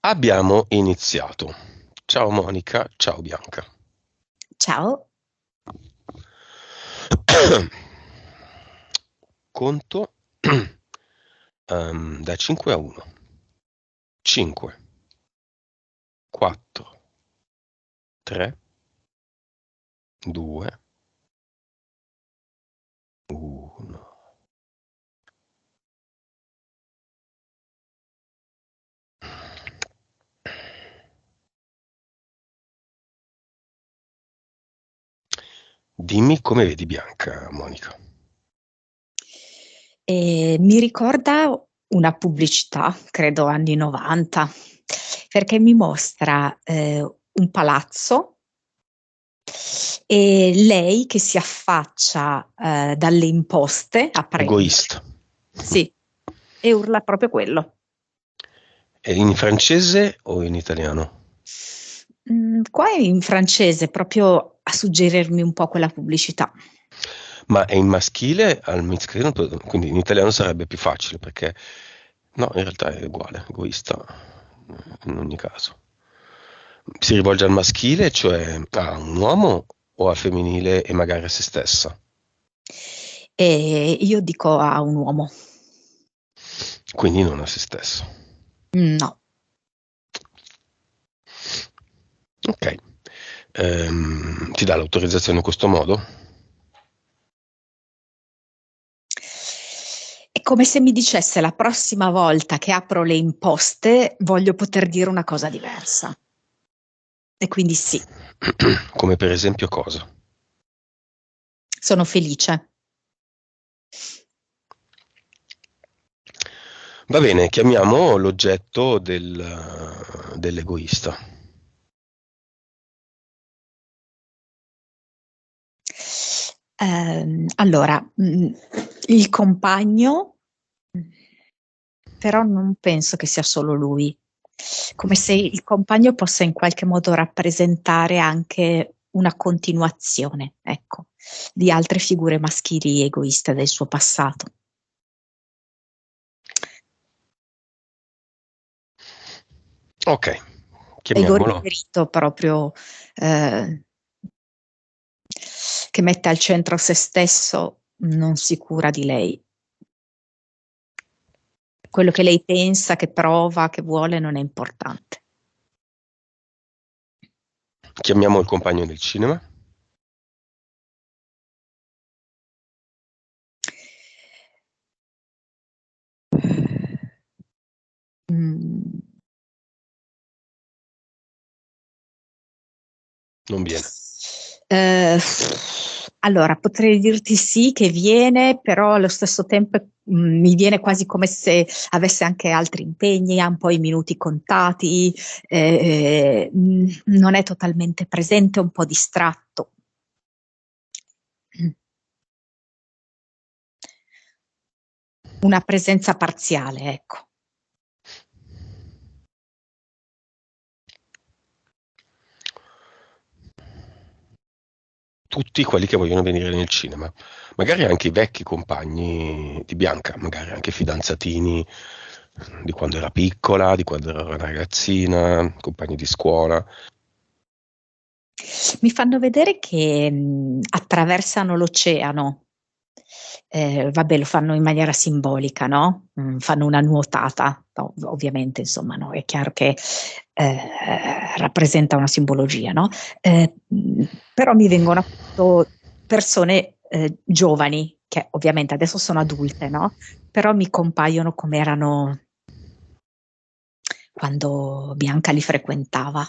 Abbiamo iniziato. Ciao Monica, ciao Bianca. Ciao. Conto da 5 a 1. 5, 4, 3, 2, 1. Dimmi come vedi Bianca, Monica. Mi ricorda una pubblicità, credo anni 90, perché mi mostra un palazzo e lei che si affaccia dalle imposte a prendere, Egoista. sì, e urla proprio quello. È in francese o in italiano? Qua è in francese, proprio a suggerirmi un po' quella pubblicità. Ma è in maschile al miscredito, quindi in italiano sarebbe più facile perché no, in realtà è uguale, egoista in ogni caso. Si rivolge al maschile, cioè a un uomo o al femminile e magari a se stessa. E io dico a un uomo, Quindi non a se stesso. no. Ok. Ti dà l'autorizzazione in questo modo? È come se mi dicesse la prossima volta che apro le imposte voglio poter dire una cosa diversa. E quindi sì, Come per esempio cosa? sono felice. Va bene, chiamiamo l'oggetto dell'egoista. Allora, il compagno, però non penso che sia solo lui, come se il compagno possa in qualche modo rappresentare anche una continuazione, ecco, di altre figure maschili egoiste del suo passato. Ok, Ego chiamiamolo. riferito proprio eh, che mette al centro se stesso, non si cura di lei. Quello che lei pensa, che prova, che vuole non è importante. Chiamiamo il compagno del cinema. Mm. Non viene. Eh, allora, potrei dirti sì che viene, però allo stesso tempo mi viene quasi come se avesse anche altri impegni, ha un po' i minuti contati, non è totalmente presente, è un po' distratto. Una presenza parziale, ecco. Tutti quelli che vogliono venire nel cinema, magari anche i vecchi compagni di Bianca, magari anche fidanzatini di quando era piccola, di quando era una ragazzina, compagni di scuola. Mi fanno vedere che attraversano l'oceano. Vabbè, lo fanno in maniera simbolica, no? Fanno una nuotata, ovviamente, insomma, no? È chiaro che rappresenta una simbologia, no? Però mi vengono appunto persone giovani, che ovviamente adesso sono adulte, no? Però mi compaiono come erano quando Bianca li frequentava.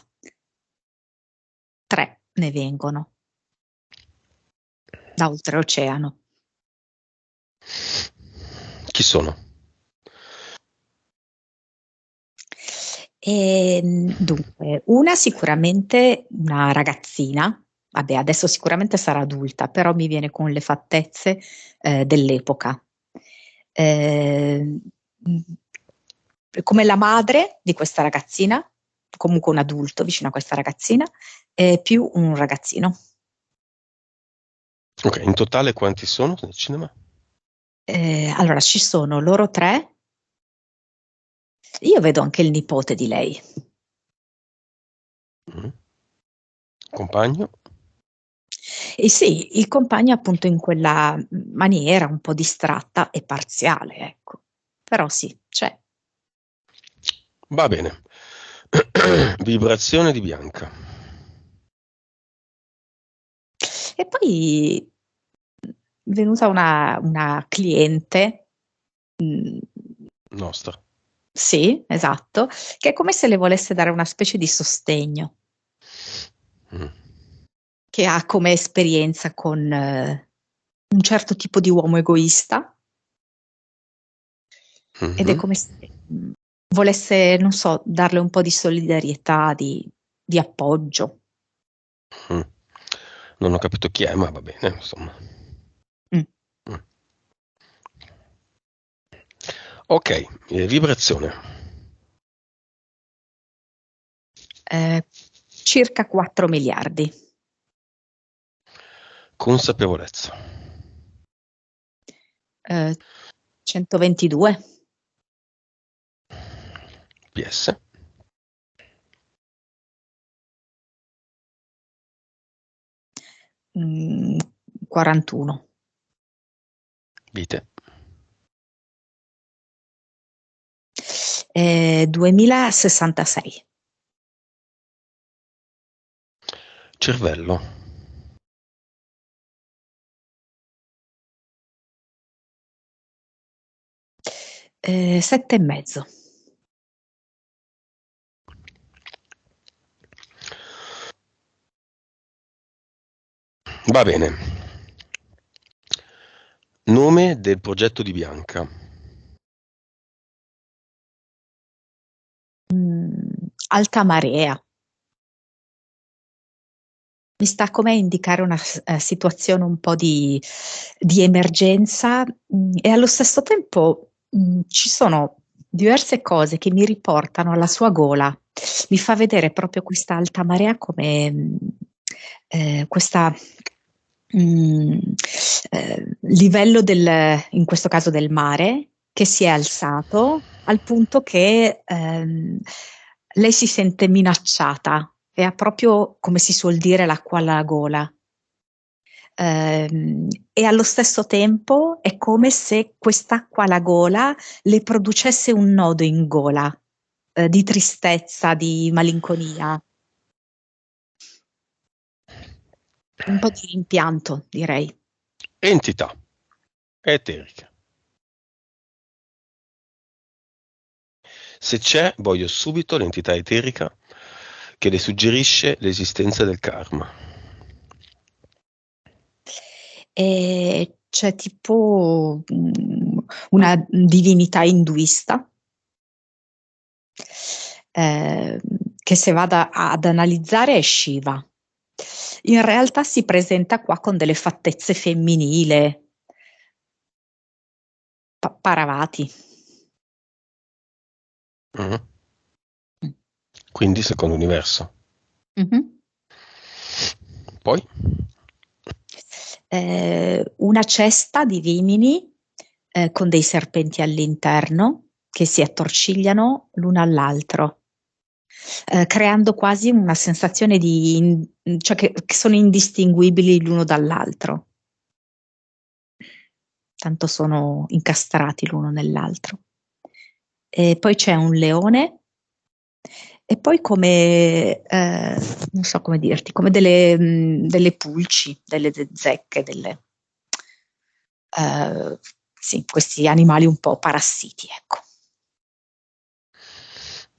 3 ne vengono da oltreoceano. Chi sono? Dunque, una sicuramente una ragazzina, vabbè, adesso sicuramente sarà adulta, però mi viene con le fattezze dell'epoca. Eh, mh, Come la madre di questa ragazzina, comunque un adulto vicino a questa ragazzina, più un ragazzino. Ok, in totale quanti sono nel cinema? Allora, ci sono loro 3. Io vedo anche il nipote di lei. Compagno? E sì, il compagno appunto in quella maniera un po' distratta e parziale, ecco. Però sì, c'è. Va bene. Vibrazione di Bianca. E poi è venuta una cliente, mh, Nostra. sì, esatto, che è come se le volesse dare una specie di sostegno, Mm. che ha come esperienza con un certo tipo di uomo egoista ed è Mhm. come se volesse, non so, darle un po' di solidarietà, di appoggio. Mm. Non ho capito chi è, ma va bene, insomma. Mm. Mm. Ok, vibrazione. Eh, circa 4 miliardi. Consapevolezza. Eh, 122. PS. 41. Vite. 2066. Cervello. 7 e mezzo. Va bene. Nome del progetto di Bianca. Alta marea. Mi sta come a indicare una situazione un po' di emergenza, e allo stesso tempo ci sono diverse cose che mi riportano alla sua gola. Mi fa vedere proprio questa alta marea come questa mh, livello in questo caso del mare, che si è alzato al punto che lei si sente minacciata e ha proprio, come si suol dire, l'acqua alla gola. E allo stesso tempo è come se quest'acqua alla gola le producesse un nodo in gola, di tristezza, di malinconia, un po' di rimpianto, direi. Entità. Eterica. Se c'è, voglio subito l'entità eterica che le suggerisce l'esistenza del karma. E c'è tipo una divinità induista, eh, che se vada ad analizzare è Shiva. In realtà si presenta qua con delle fattezze femminili, Paravati. Mhm. Quindi secondo universo. Mhm. Poi? Una cesta di vimini con dei serpenti all'interno che si attorcigliano l'uno all'altro, creando quasi una sensazione cioè che sono indistinguibili l'uno dall'altro, tanto sono incastrati l'uno nell'altro. E poi c'è un leone e poi come, non so come dirti, come delle pulci, delle zecche, sì, questi animali un po' parassiti, ecco.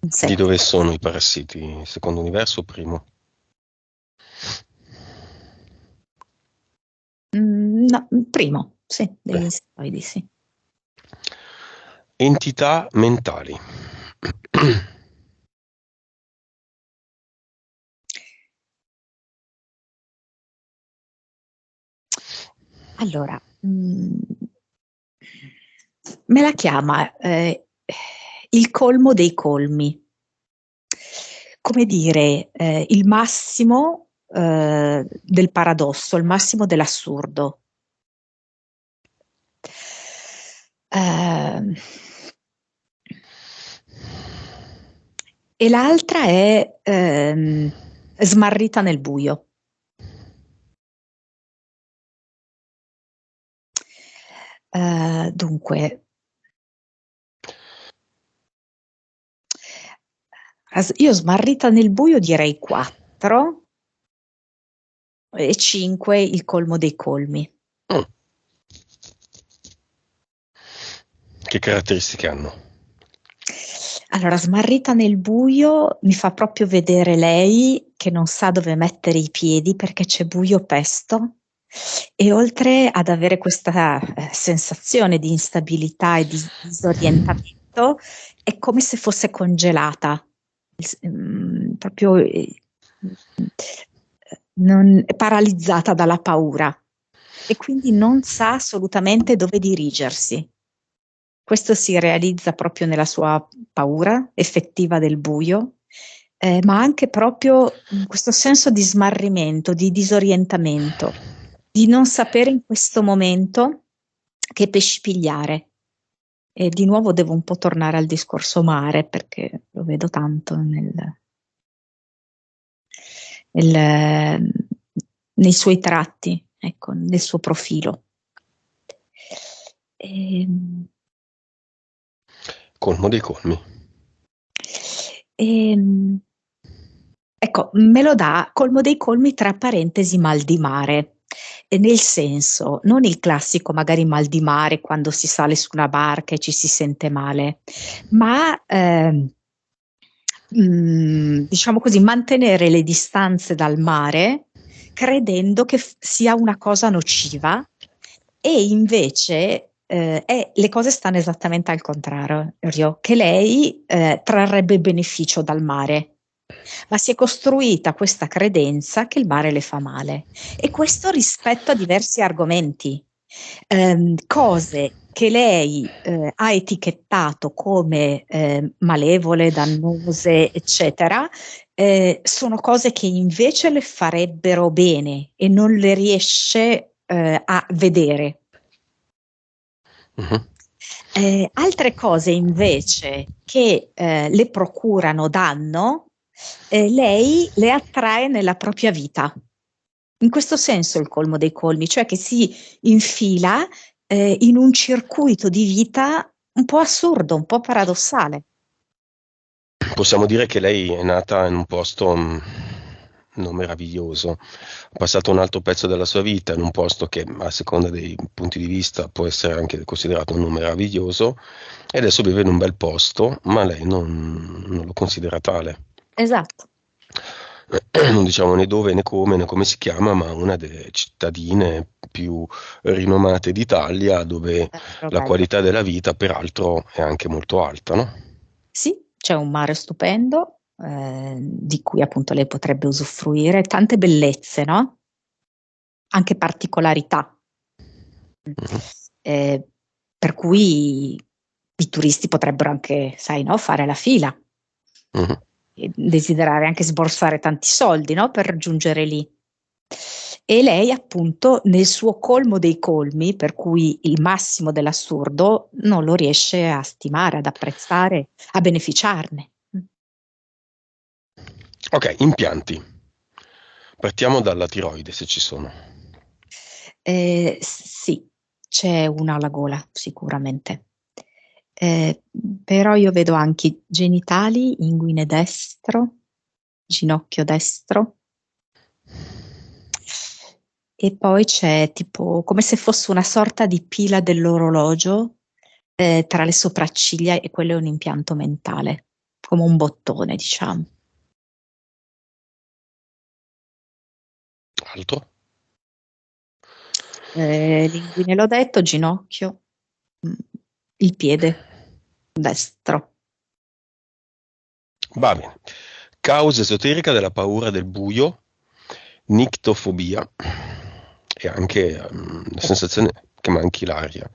Di Insetti. dove sono i parassiti? Secondo universo o primo? No, primo, sì, degli Beh. insettoidi, sì. Entità mentali. Allora, me la chiama il colmo dei colmi, come dire, il massimo del paradosso, il massimo dell'assurdo. Ehm, e l'altra è Smarrita nel buio. Dunque, io smarrita nel buio direi 4 e 5 il colmo dei colmi. Mm. Che caratteristiche hanno? Allora, smarrita nel buio mi fa proprio vedere lei che non sa dove mettere i piedi perché c'è buio pesto, e oltre ad avere questa sensazione di instabilità e di disorientamento, è come se fosse congelata, proprio è paralizzata dalla paura e quindi non sa assolutamente dove dirigersi. Questo si realizza proprio nella sua paura effettiva del buio, ma anche proprio in questo senso di smarrimento, di disorientamento, di non sapere in questo momento che pesci pigliare. E di nuovo devo un po' tornare al discorso mare perché lo vedo tanto nel- nei suoi tratti, ecco, nel suo profilo. Ehm, Colmo dei colmi. Ehm, ecco, me lo dà colmo dei colmi tra parentesi mal di mare, e nel senso, non il classico magari mal di mare quando si sale su una barca e ci si sente male, ma diciamo così, mantenere le distanze dal mare credendo che sia una cosa nociva, e invece le cose stanno esattamente al contrario, che lei trarrebbe beneficio dal mare, ma si è costruita questa credenza che il mare le fa male, e questo rispetto a diversi argomenti, cose che lei ha etichettato come malevole, dannose, eccetera, sono cose che invece le farebbero bene e non le riesce a vedere. Mhm. Altre cose invece che le procurano danno, lei le attrae nella propria vita. In questo senso il colmo dei colmi, cioè che si infila in un circuito di vita un po' assurdo, un po' paradossale. Possiamo dire che lei è nata in un posto non meraviglioso, ha passato un altro pezzo della sua vita in un posto che a seconda dei punti di vista può essere anche considerato non meraviglioso, e adesso vive in un bel posto, ma lei non lo considera tale. Esatto. Non diciamo né dove né come si chiama, ma una delle cittadine più rinomate d'Italia, dove la Rovello. qualità della vita peraltro è anche molto alta, no? Sì, c'è un mare stupendo, di cui appunto lei potrebbe usufruire, tante bellezze, no? Anche particolarità. Mhm, Eh, per cui i turisti potrebbero anche, sai, no, fare la fila mhm. e desiderare anche sborsare tanti soldi, no, per raggiungere lì. E lei, appunto, nel suo colmo dei colmi, per cui il massimo dell'assurdo, non lo riesce a stimare, ad apprezzare, a beneficiarne. Ok, impianti. Partiamo dalla tiroide, se ci sono. Sì, c'è una alla gola, sicuramente. Eh, Però io vedo anche genitali, inguine destro, ginocchio destro, e poi c'è tipo come se fosse una sorta di pila dell'orologio tra le sopracciglia, e quello è un impianto mentale, come un bottone, diciamo. Altro? L'inguine l'ho detto, ginocchio, mm, il piede destro. Va bene. Causa esoterica della paura del buio, nictofobia e anche la sensazione che manchi l'aria.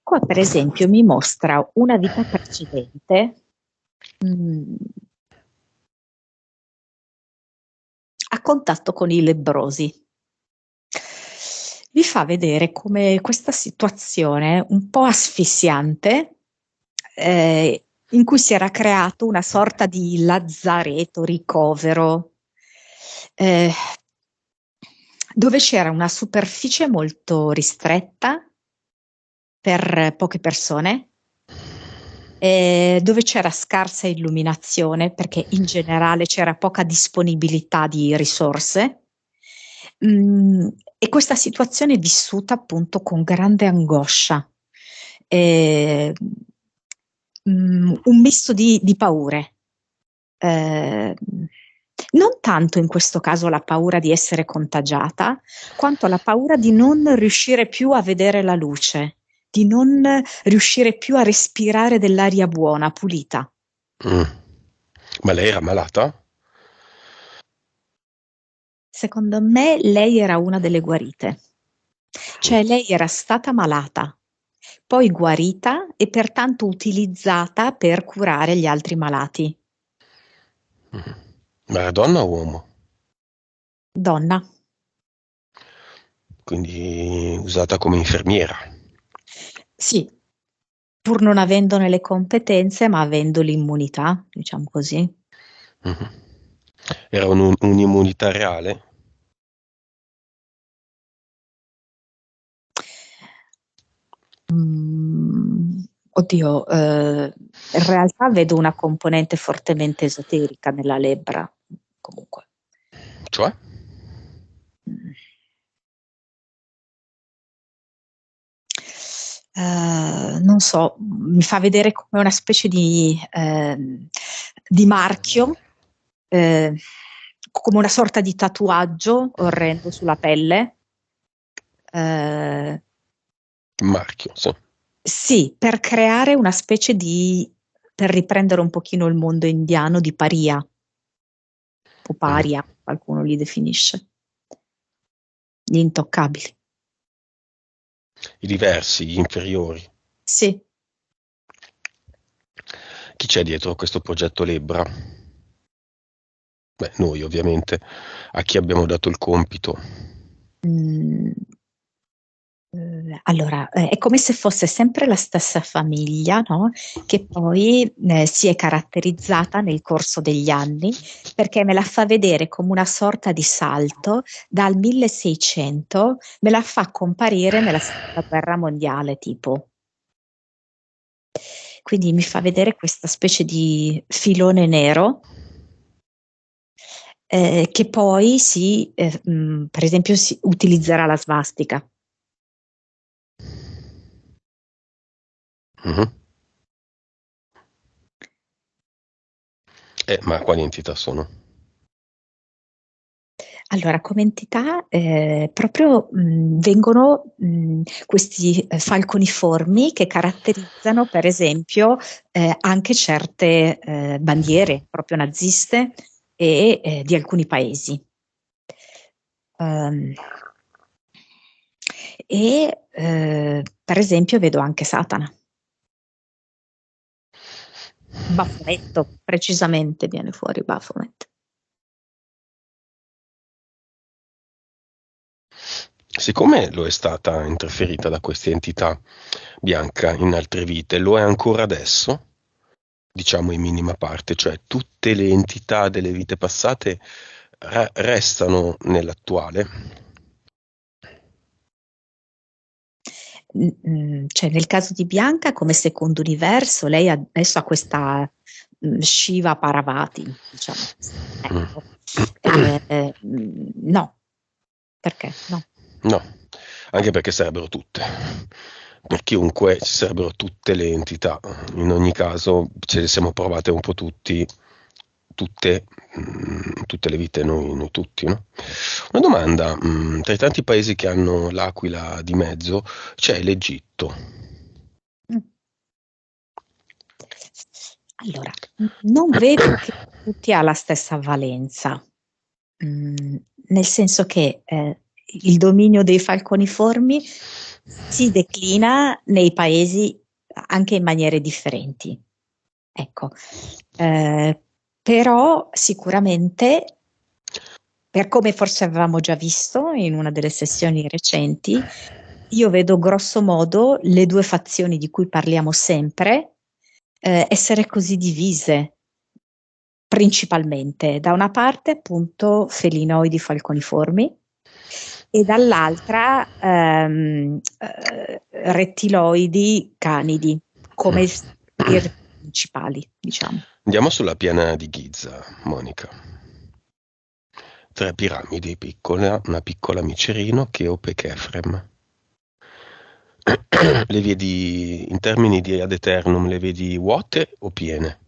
Qua, per esempio, mi mostra una vita precedente, mm, a contatto con i lebbrosi. Vi fa vedere come questa situazione un po' asfissiante in cui si era creato una sorta di lazzaretto, ricovero, eh, dove c'era una superficie molto ristretta per poche persone, dove c'era scarsa illuminazione perché in generale c'era poca disponibilità di risorse. E questa situazione è vissuta appunto con grande angoscia, eh, un misto di paure. Non tanto in questo caso la paura di essere contagiata, quanto la paura di non riuscire più a vedere la luce, di non riuscire più a respirare dell'aria buona, pulita. Mm. Ma lei era malata? Secondo me lei era una delle guarite, cioè lei era stata malata, poi guarita e pertanto utilizzata per curare gli altri malati. Mm. Ma era donna o uomo? Donna. Quindi usata come infermiera. Sì, pur non avendone le competenze, ma avendo l'immunità, diciamo così. Mhm. Era un'immunità reale? Oddio, in realtà vedo una componente fortemente esoterica nella lebbra, comunque. Cioè? Mm. Non so, mi fa vedere come una specie di marchio, eh, come una sorta di tatuaggio orrendo sulla pelle. Eh, Marchio, sì. sì, per creare una specie per riprendere un pochino il mondo indiano di paria, o Mhm. paria, qualcuno li definisce, gli intoccabili. I diversi, gli inferiori. Sì. Chi c'è dietro questo progetto Lebbra? Beh, noi ovviamente. A chi abbiamo dato il compito? Mm, allora, è come se fosse sempre la stessa famiglia, no? Che poi si è caratterizzata nel corso degli anni perché me la fa vedere come una sorta di salto dal 1600, me la fa comparire nella seconda guerra mondiale, tipo. Quindi mi fa vedere questa specie di filone nero che poi per esempio, si utilizzerà la svastica. Mhm. Ma quali entità sono? Allora, come entità, proprio vengono questi falconiformi che caratterizzano, per esempio, anche certe bandiere proprio naziste e di alcuni paesi. Ehm, per esempio, vedo anche Satana. Baphometto, precisamente viene fuori Baphomet. Siccome lo è stata interferita da questa entità bianca in altre vite, lo è ancora adesso, diciamo in minima parte, cioè tutte le entità delle vite passate restano nell'attuale. Cioè, nel caso di Bianca, come secondo universo, lei adesso ha questa Shiva Parvati, diciamo così. Ecco. No, perché? No. No, anche perché sarebbero tutte. Per chiunque ci sarebbero tutte le entità. In ogni caso ce le siamo provate un po' tutti, tutte le vite, noi tutti, no? Una domanda, tra i tanti paesi che hanno l'aquila di mezzo c'è l'Egitto. Mm. Allora, non vedo che tutti ha la stessa valenza. Mm, nel senso che il dominio dei falconiformi si declina nei paesi anche in maniere differenti. Ecco, eh, però sicuramente, per come forse avevamo già visto in una delle sessioni recenti, io vedo grosso modo le due fazioni di cui parliamo sempre essere così divise, principalmente. Da una parte, appunto, felinoidi falconiformi e dall'altra rettiloidi canidi, come i principali, diciamo. Andiamo sulla piana di Giza, Monica. 3 piramidi piccole, una piccola Micerino, Cheope e Chefrem. Le vedi, in termini di ad eternum, le vedi vuote o piene?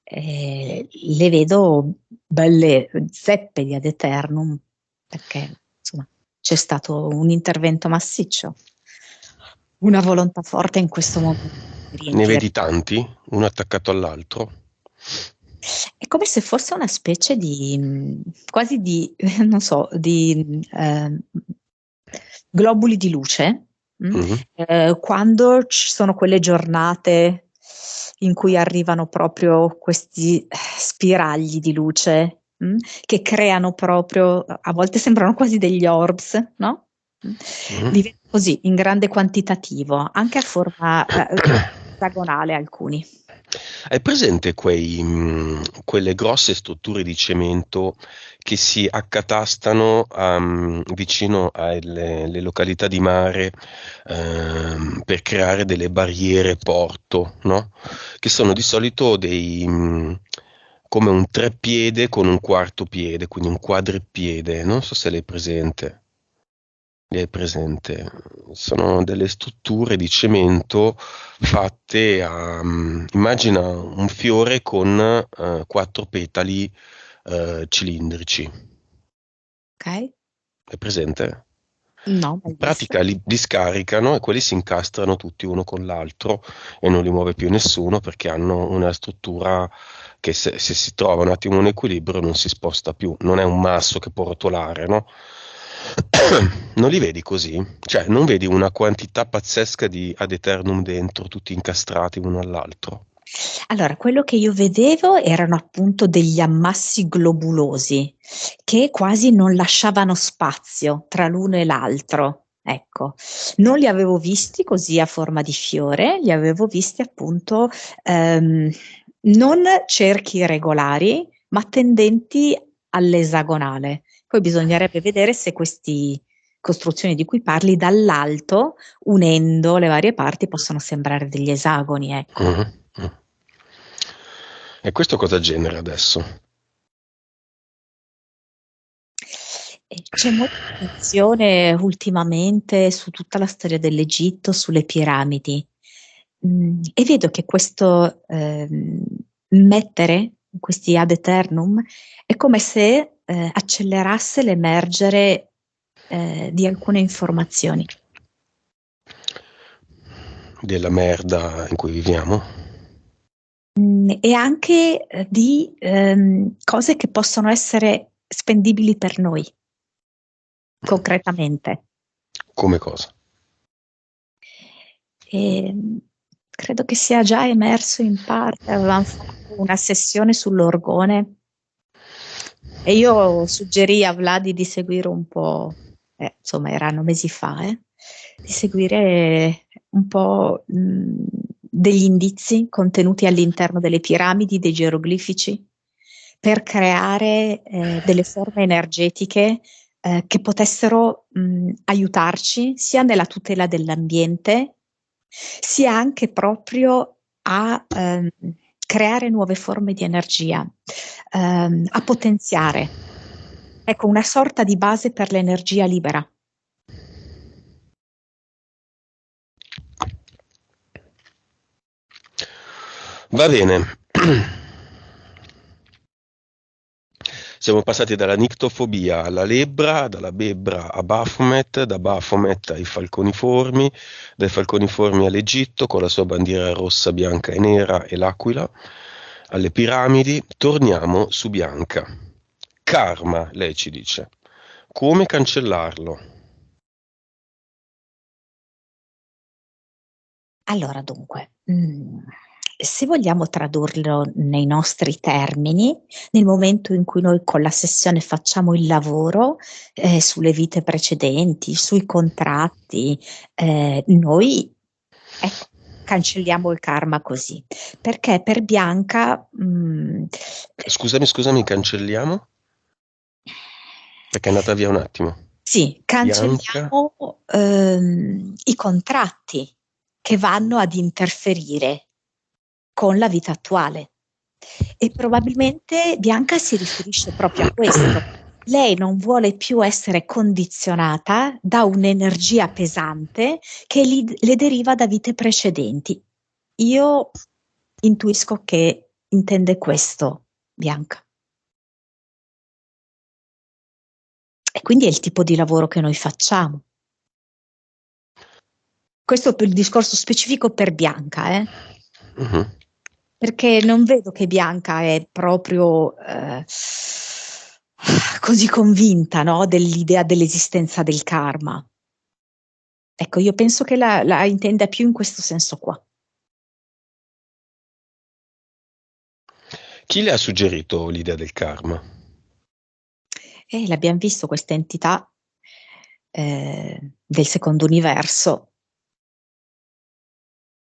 Le vedo belle zeppe di ad eternum, perché insomma c'è stato un intervento massiccio, una volontà forte in questo momento di Ne riempire. vedi tanti, uno attaccato all'altro? È come se fosse una specie di quasi di, non so, di globuli di luce. Mhm. Quando ci sono quelle giornate in cui arrivano proprio questi spiragli di luce, che creano proprio, a volte sembrano quasi degli orbs, no? Mhm. Li vedo così, in grande quantitativo, anche a forma esagonale alcuni. Hai presente quelle grosse strutture di cemento che si accatastano vicino alle le località di mare per creare delle barriere porto, no? Che sono di solito come un treppiede con un quarto piede, quindi un quadripiede. Non so se l'hai presente. Li hai presente? Sono delle strutture di cemento fatte immagina un fiore con 4 petali cilindrici. Ok? È presente? No, In mai visto. pratica li scaricano e quelli si incastrano tutti uno con l'altro e non li muove più nessuno perché hanno una struttura che se si trova un attimo in equilibrio non si sposta più. Non è un masso che può rotolare, no? Non li vedi così? Cioè, non vedi una quantità pazzesca di ad eternum dentro, tutti incastrati uno all'altro? Allora, quello che io vedevo erano appunto degli ammassi globulosi che quasi non lasciavano spazio tra l'uno e l'altro. Ecco, non li avevo visti così a forma di fiore, li avevo visti appunto ehm, non cerchi regolari, ma tendenti all'esagonale. Poi bisognerebbe vedere se queste costruzioni di cui parli dall'alto, unendo le varie parti, possono sembrare degli esagoni, ecco. Mhm, mhm. E questo cosa genera adesso? C'è molta attenzione ultimamente su tutta la storia dell'Egitto, sulle piramidi. E vedo che questo mettere questi ad eternum è come se accelerasse l'emergere di alcune informazioni. Della merda in cui viviamo? E anche di cose che possono essere spendibili per noi, concretamente. Come cosa? E credo che sia già emerso in parte, avevamo fatto una sessione sull'orgone e io suggerì a Vladi di seguire un po', insomma erano mesi fa, di seguire un po' degli indizi contenuti all'interno delle piramidi, dei geroglifici, per creare delle forme energetiche che potessero aiutarci sia nella tutela dell'ambiente, sia anche proprio a creare nuove forme di energia, a potenziare. Ecco, una sorta di base per l'energia libera. Va bene. Siamo passati dalla nictofobia alla lebbra, dalla lebbra a Baphomet, da Baphomet ai falconiformi, dai falconiformi all'Egitto con la sua bandiera rossa, bianca e nera e l'aquila, alle piramidi. Torniamo su Bianca. Karma, lei ci dice. Come cancellarlo? Allora, dunque, se vogliamo tradurlo nei nostri termini, nel momento in cui noi con la sessione facciamo il lavoro sulle vite precedenti, sui contratti, noi, ecco. cancelliamo il karma così, perché per Bianca Scusami, cancelliamo? Perché è andata via un attimo. sì, Bianca? cancelliamo i contratti che vanno ad interferire con la vita attuale. E probabilmente Bianca si riferisce proprio a questo. Lei non vuole più essere condizionata da un'energia pesante che le deriva da vite precedenti. Io intuisco che intende questo, Bianca. E quindi è il tipo di lavoro che noi facciamo. Questo per il discorso specifico per Bianca, Mhm. perché non vedo che Bianca è proprio così convinta, no, dell'idea dell'esistenza del karma. Ecco, io penso che la intenda più in questo senso qua. Chi le ha suggerito l'idea del karma? E l'abbiamo visto questa entità del secondo universo.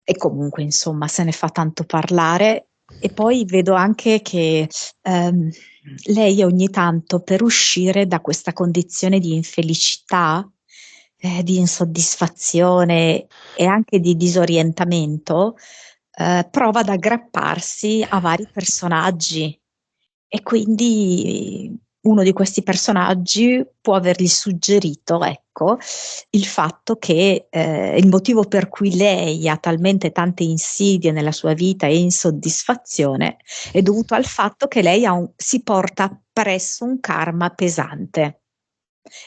E comunque, insomma, se ne fa tanto parlare. E poi vedo anche che lei ogni tanto per uscire da questa condizione di infelicità, di insoddisfazione e anche di disorientamento, prova ad aggrapparsi a vari personaggi e quindi uno di questi personaggi può avergli suggerito, ecco, il fatto che il motivo per cui lei ha talmente tante insidie nella sua vita e insoddisfazione è dovuto al fatto che lei si porta appresso un karma pesante.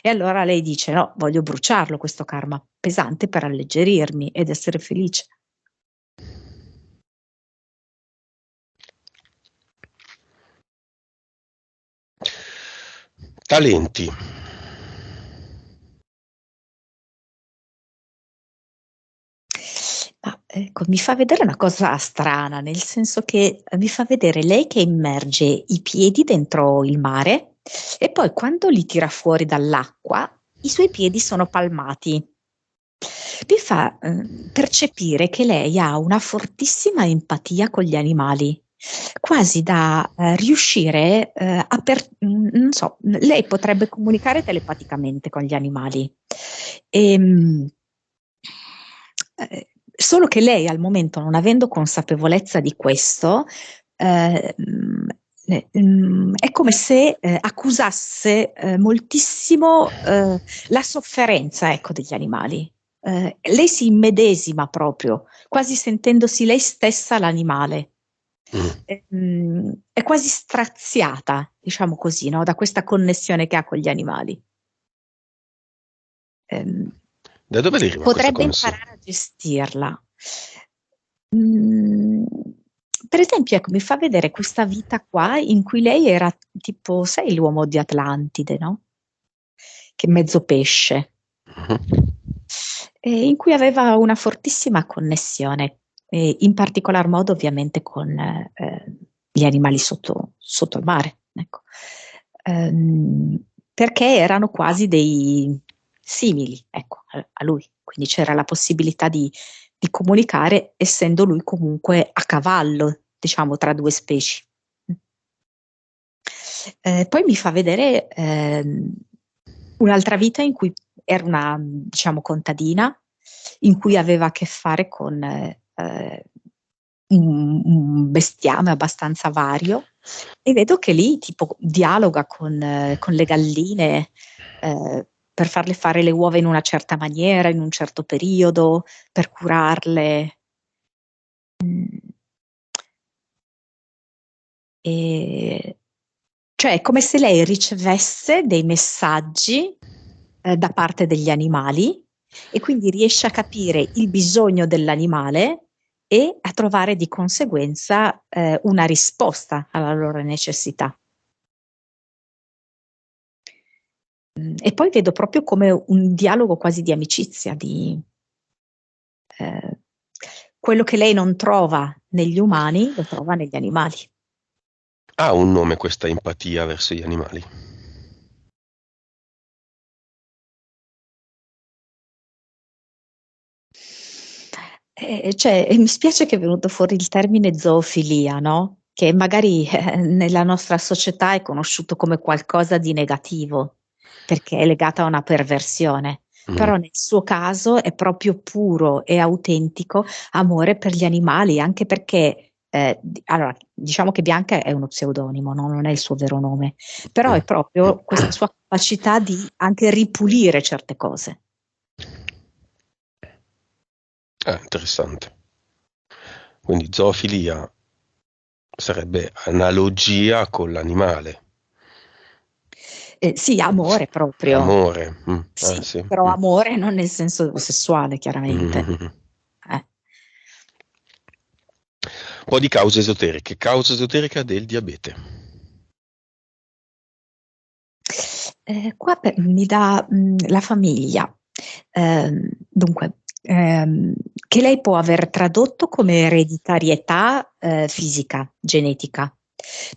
E allora lei dice: no, voglio bruciarlo questo karma pesante per alleggerirmi ed essere felice. Talenti. Ma ecco, mi fa vedere una cosa strana, nel senso che mi fa vedere lei che immerge i piedi dentro il mare e poi quando li tira fuori dall'acqua, i suoi piedi sono palmati. Mi fa percepire che lei ha una fortissima empatia con gli animali, quasi da riuscire non so, lei potrebbe comunicare telepaticamente con gli animali. Ehm, Solo che lei al momento, non avendo consapevolezza di questo, è come se accusasse moltissimo la sofferenza, ecco, degli animali. Lei si immedesima proprio, quasi sentendosi lei stessa l'animale. Mm. È quasi straziata, diciamo così, no? Da questa connessione che ha con gli animali. Ehm, Da dove deriva questa Potrebbe connessione? imparare a gestirla. Mm, per esempio, ecco, mi fa vedere questa vita qua in cui lei era tipo, sai, l'uomo di Atlantide, no? Che è mezzo pesce, Mhm. e in cui aveva una fortissima connessione, e in particolar modo ovviamente con gli animali sotto il mare, ecco. Perché erano quasi dei simili, ecco, a lui. Quindi c'era la possibilità di comunicare, essendo lui comunque a cavallo, diciamo, tra due specie. Poi mi fa vedere un'altra vita in cui era una, diciamo, contadina, in cui aveva a che fare con un bestiame abbastanza vario e vedo che lì tipo dialoga con le galline per farle fare le uova in una certa maniera, in un certo periodo, per curarle. Mm. E cioè è come se lei ricevesse dei messaggi da parte degli animali e quindi riesce a capire il bisogno dell'animale e a trovare di conseguenza una risposta alla loro necessità. E poi vedo proprio come un dialogo quasi di amicizia, di eh, quello che lei non trova negli umani, lo trova negli animali. Ha un nome questa empatia verso gli animali? Cioè, mi spiace che è venuto fuori il termine zoofilia, no? Che magari nella nostra società è conosciuto come qualcosa di negativo, perché è legata a una perversione. Mm. Però nel suo caso è proprio puro e autentico amore per gli animali, anche perché, allora, diciamo che Bianca è uno pseudonimo, no? Non è il suo vero nome, però è proprio questa sua capacità di anche ripulire certe cose. Interessante. Quindi zoofilia sarebbe analogia con l'animale. Sì, amore proprio. Amore. Sì, Sì. però amore non nel senso sessuale, chiaramente. Mm. Eh. Un po' di cause esoteriche. Causa esoterica del diabete. Qua mi dà la famiglia. Dunque, che lei può aver tradotto come ereditarietà fisica, genetica,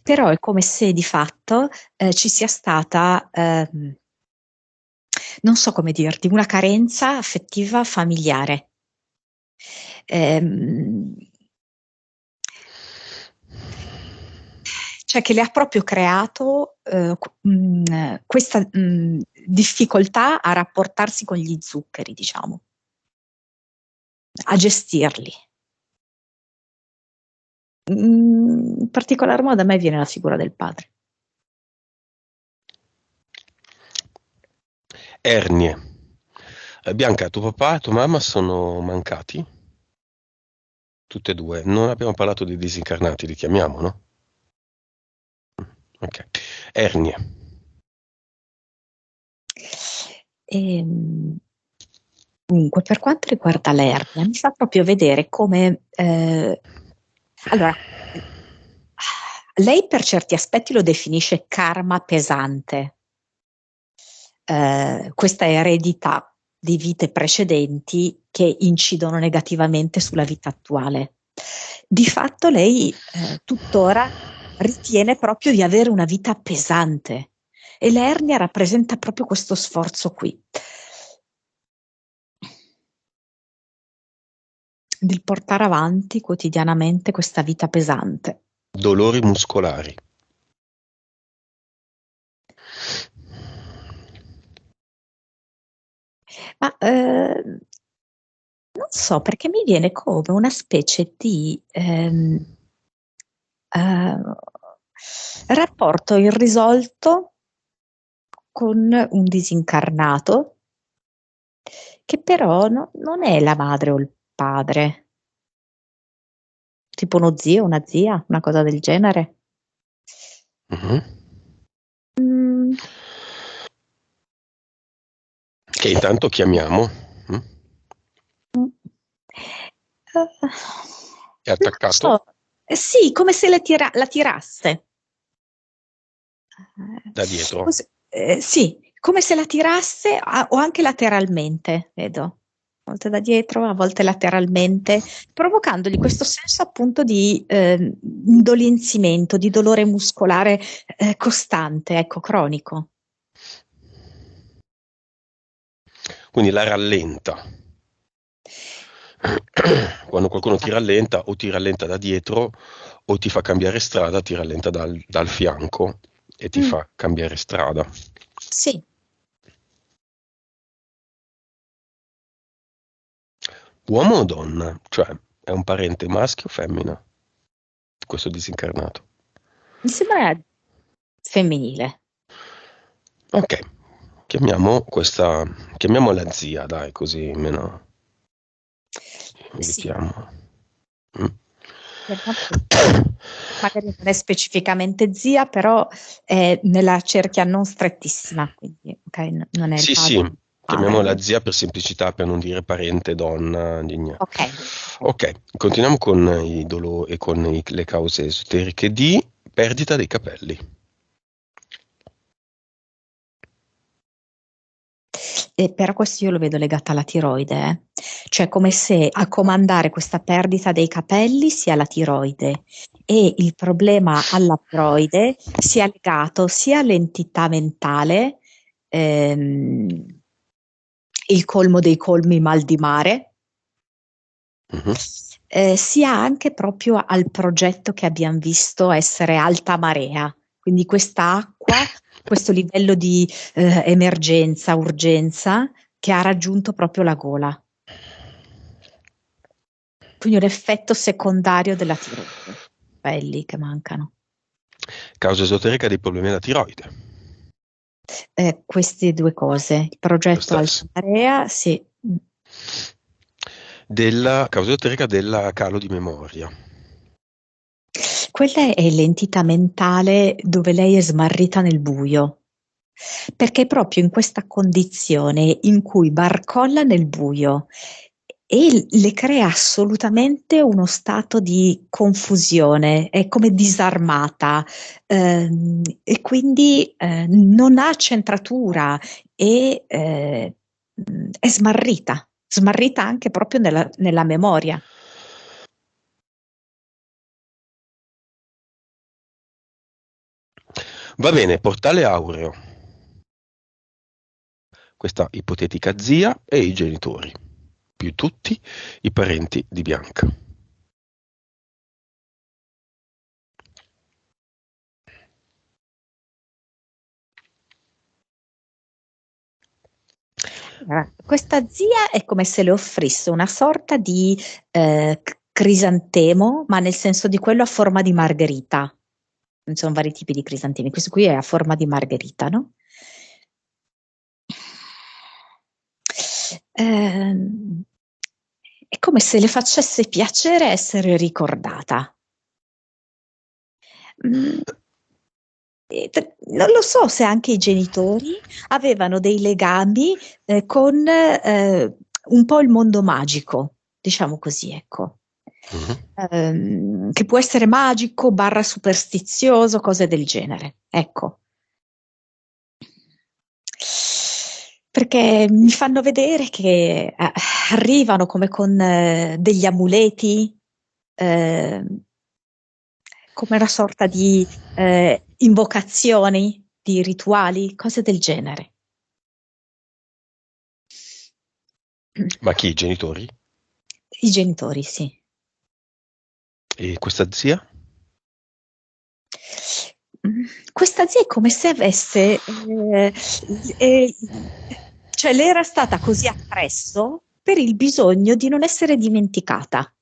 però è come se di fatto ci sia stata, non so come dirti, una carenza affettiva familiare. Ehm, cioè che le ha proprio creato questa difficoltà a rapportarsi con gli zuccheri, diciamo, a gestirli. In particolar modo a me viene la figura del padre. Ernie. Bianca, tuo papà e tua mamma sono mancati? Tutte e due. Non abbiamo parlato di disincarnati, li chiamiamo, no? Ok. Ernie. Dunque, per quanto riguarda l'ernia, mi fa proprio vedere come allora, lei per certi aspetti lo definisce karma pesante, questa eredità di vite precedenti che incidono negativamente sulla vita attuale. Di fatto lei tuttora ritiene proprio di avere una vita pesante e l'ernia rappresenta proprio questo sforzo qui, di portare avanti quotidianamente questa vita pesante. Dolori muscolari. Ma non so perché mi viene come una specie di rapporto irrisolto con un disincarnato che però non è la madre o il padre, tipo uno zio, una zia, una cosa del genere. Mhm. Mm, Che intanto chiamiamo. Mm? mm. È Non attaccato so, sì, come se la tirasse. da dietro. Sì, come se la tirasse o anche lateralmente, vedo. A volte da dietro, a volte lateralmente, provocandogli questo senso appunto di indolenzimento, di dolore muscolare costante, ecco, cronico. Quindi la rallenta. Quando qualcuno ti rallenta, o ti rallenta da dietro, o ti fa cambiare strada, ti rallenta dal fianco e ti Mm, fa cambiare strada. sì. Uomo o donna? Cioè, è un parente maschio o femmina? Questo disincarnato. Mi sembra femminile. Ok, chiamiamola zia, dai, così meno Sì, evitiamo. Mm. magari non è specificamente zia, però è nella cerchia non strettissima, quindi non è il Sì, sì, padre. chiamiamola zia per semplicità, per non dire parente, donna, digna. Ok. Ok, continuiamo con i dolori e con le cause esoteriche di perdita dei capelli. E però questo io lo vedo legato alla tiroide, cioè come se a comandare questa perdita dei capelli sia la tiroide e il problema alla tiroide sia legato sia all'entità mentale, ehm, il colmo dei colmi mal di mare, Mhm. Sia anche proprio al progetto che abbiamo visto essere alta marea, quindi questa acqua, questo livello di emergenza, urgenza che ha raggiunto proprio la gola. Quindi un effetto secondario della tiroide, quelli che mancano. Causa esoterica dei problemi della tiroide. Queste due cose, il Lo progetto alta stesso. marea, sì. Della causa esoterica del calo di memoria. Quella è l'entità mentale dove lei è smarrita nel buio, perché è proprio in questa condizione in cui barcolla nel buio e le crea assolutamente uno stato di confusione, è come disarmata, e quindi non ha centratura e è smarrita, smarrita anche proprio nella memoria. Va bene, portale aureo. Questa ipotetica zia e i genitori, più tutti i parenti di Bianca. Questa zia è come se le offrisse una sorta di crisantemo, ma nel senso di quello a forma di margherita. Ci sono vari tipi di crisantemi, questo qui è a forma di margherita, no? Ehm, è come se le facesse piacere essere ricordata. Mm, non lo so se anche i genitori avevano dei legami con un po' il mondo magico, diciamo così, ecco. Mhm. Che può essere magico, barra superstizioso, cose del genere. Ecco. Perché mi fanno vedere che arrivano come con degli amuleti, eh, come una sorta di invocazioni, di rituali, cose del genere. Ma chi? I genitori? I genitori, sì. E questa zia? Questa zia è come se avesse, eh, cioè le era stata così appresso per il bisogno di non essere dimenticata.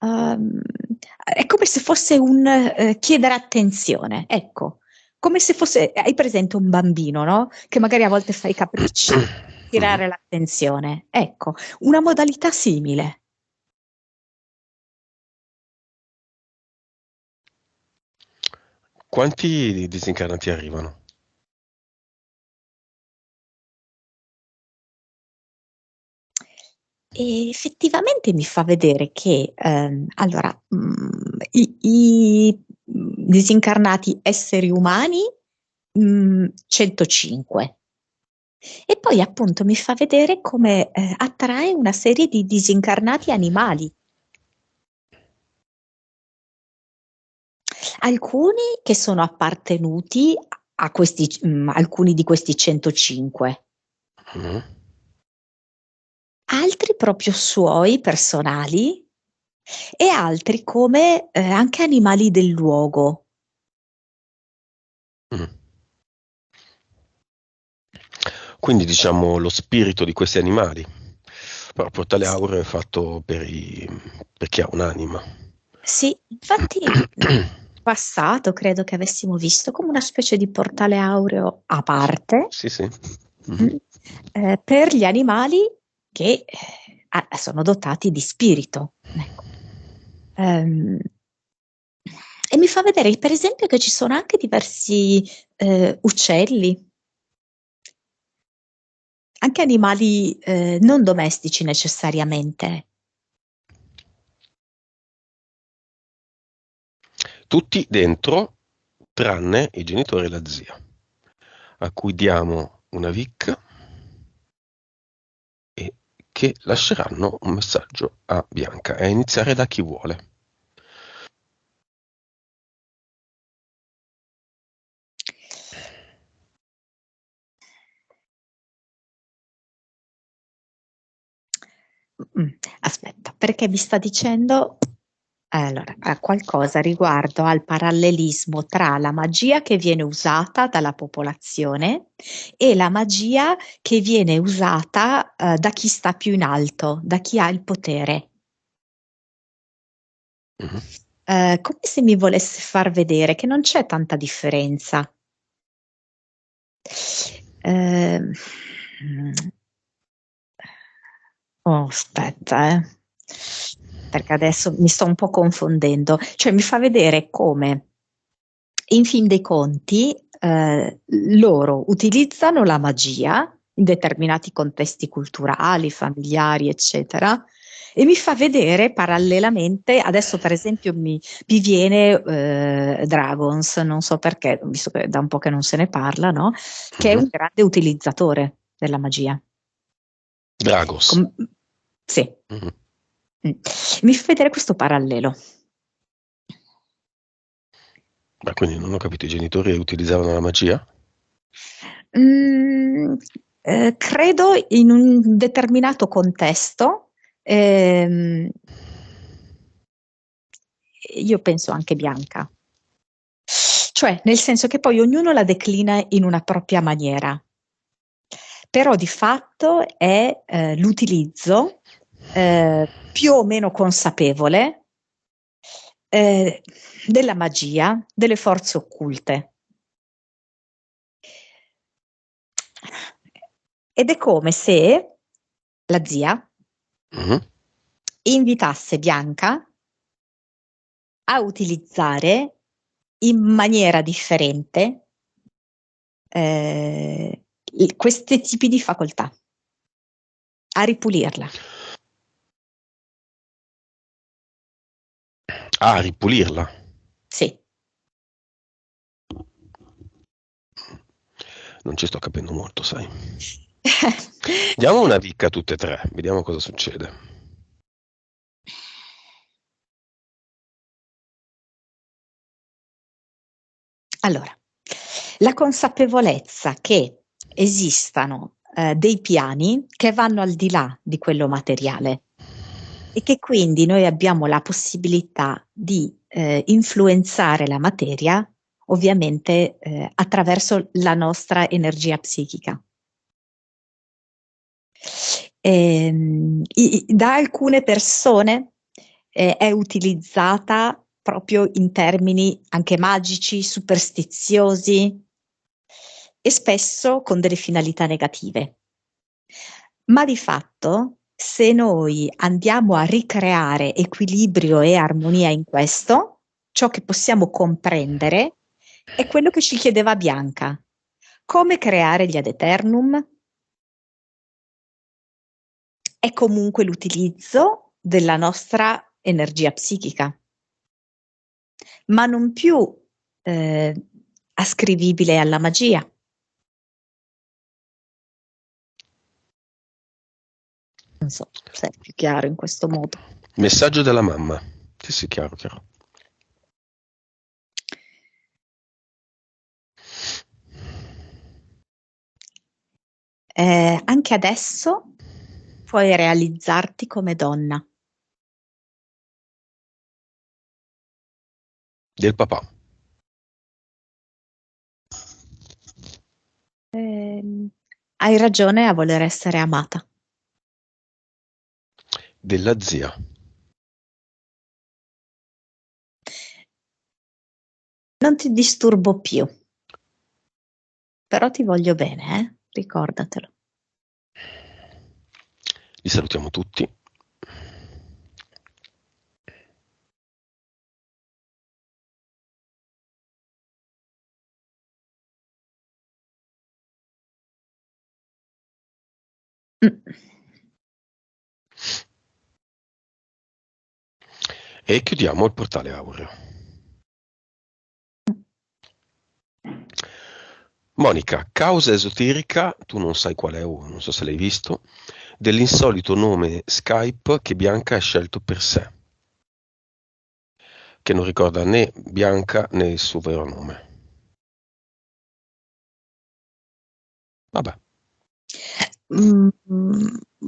Ehm, è come se fosse un chiedere attenzione, ecco, come se fosse, hai presente un bambino, no? Che magari a volte fa i capricci, Mhm. tirare l'attenzione. Ecco, una modalità simile. Quanti disincarnati arrivano? E effettivamente mi fa vedere che, allora, i disincarnati esseri umani, 105. E poi appunto mi fa vedere come attrae una serie di disincarnati animali, alcuni che sono appartenuti a questi, alcuni di questi 105, Mhm. altri proprio suoi personali e altri come anche animali del luogo. Mhm. Quindi diciamo lo spirito di questi animali. Però il portale Sì, aureo è fatto per chi ha un'anima. sì, infatti nel passato credo che avessimo visto come una specie di portale aureo a parte, Sì, sì. mm, Mhm. per gli animali che sono dotati di spirito. Ecco. Ehm, e mi fa vedere, per esempio, che ci sono anche diversi uccelli, anche animali non domestici necessariamente. Tutti dentro, tranne i genitori e la zia, a cui diamo una Vic e che lasceranno un messaggio a Bianca, a iniziare da chi vuole. Aspetta, perché mi sta dicendo allora, qualcosa riguardo al parallelismo tra la magia che viene usata dalla popolazione e la magia che viene usata da chi sta più in alto, da chi ha il potere. Mhm. Come se mi volesse far vedere che non c'è tanta differenza. Ehm, Oh, aspetta, perché adesso mi sto un po' confondendo. Cioè, mi fa vedere come, in fin dei conti, loro utilizzano la magia in determinati contesti culturali, familiari, eccetera, e mi fa vedere parallelamente, adesso per esempio mi viene Dragons, non so perché, visto che da un po' che non se ne parla, no? Che è Mhm. un grande utilizzatore della magia. Dragos. Com- sì. Mhm. Mi fa vedere questo parallelo. Ma quindi non ho capito, i genitori utilizzavano la magia? Mm, credo in un determinato contesto, ehm, io penso anche bianca, cioè nel senso che poi ognuno la declina in una propria maniera, però di fatto è l'utilizzo più o meno consapevole eh, della magia, delle forze occulte. Ed è come se la zia Mhm. invitasse Bianca a utilizzare in maniera differente questi tipi di facoltà, a ripulirla. Ah, ripulirla. Sì. Non ci sto capendo molto, sai. Diamo una vicca a tutte e tre, vediamo cosa succede. Allora, la consapevolezza che esistano dei piani che vanno al di là di quello materiale e che quindi noi abbiamo la possibilità di influenzare la materia, ovviamente attraverso la nostra energia psichica. Da alcune persone è utilizzata proprio in termini anche magici, superstiziosi e spesso con delle finalità negative. Ma di fatto, se noi andiamo a ricreare equilibrio e armonia in questo, ciò che possiamo comprendere è quello che ci chiedeva Bianca. Come creare gli ad eternum? È comunque l'utilizzo della nostra energia psichica, ma non più ascrivibile alla magia. Non so se è più chiaro in questo modo. Messaggio della mamma. Sì, sì, chiaro, chiaro. Anche adesso puoi realizzarti come donna. Del papà. Hai ragione a voler essere amata. Della zia. Non ti disturbo più, però ti voglio bene, ricordatelo. Li salutiamo tutti. Mm. E chiudiamo il portale aureo. Monica, causa esoterica, tu non sai qual è, o non so se l'hai visto, dell'insolito nome Skype che Bianca ha scelto per sé, che non ricorda né Bianca né il suo vero nome. Vabbè. Mm,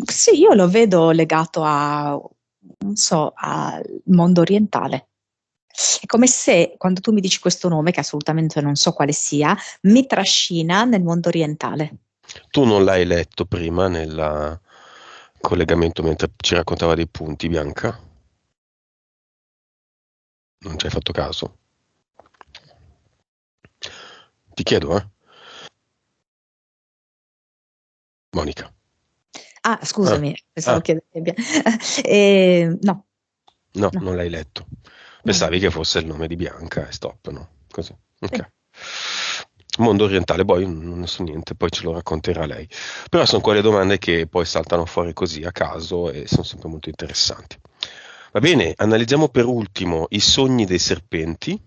sì, io lo vedo legato non so, al mondo orientale. È come se quando tu mi dici questo nome, che assolutamente non so quale sia, mi trascina nel mondo orientale. Tu non l'hai letto prima nel collegamento mentre ci raccontava dei punti, Bianca? Non ci hai fatto caso? Ti chiedo, Monica. Ah, Ah, scusami, pensavo ah, chiedessi. No, no, no, non l'hai letto. no, no. Pensavi che fosse il nome di Bianca e stop, no? Così. Sì. Ok. Mondo orientale, poi non ne so niente, poi ce lo racconterà lei. Però sono quelle domande che poi saltano fuori così a caso e sono sempre molto interessanti. Va bene, analizziamo per ultimo i sogni dei serpenti,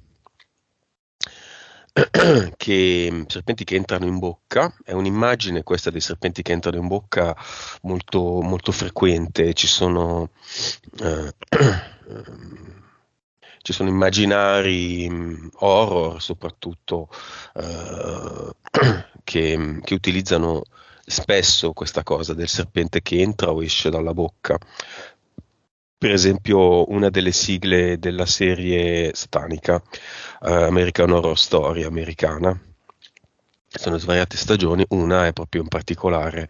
serpenti che entrano in bocca. È un'immagine questa dei serpenti che entrano in bocca molto, molto frequente. Eh, ci sono immaginari horror soprattutto eh, che utilizzano spesso questa cosa del serpente che entra o esce dalla bocca. Per esempio, una delle sigle della serie satanica, American Horror Story americana. Sono svariate stagioni, una è proprio in particolare,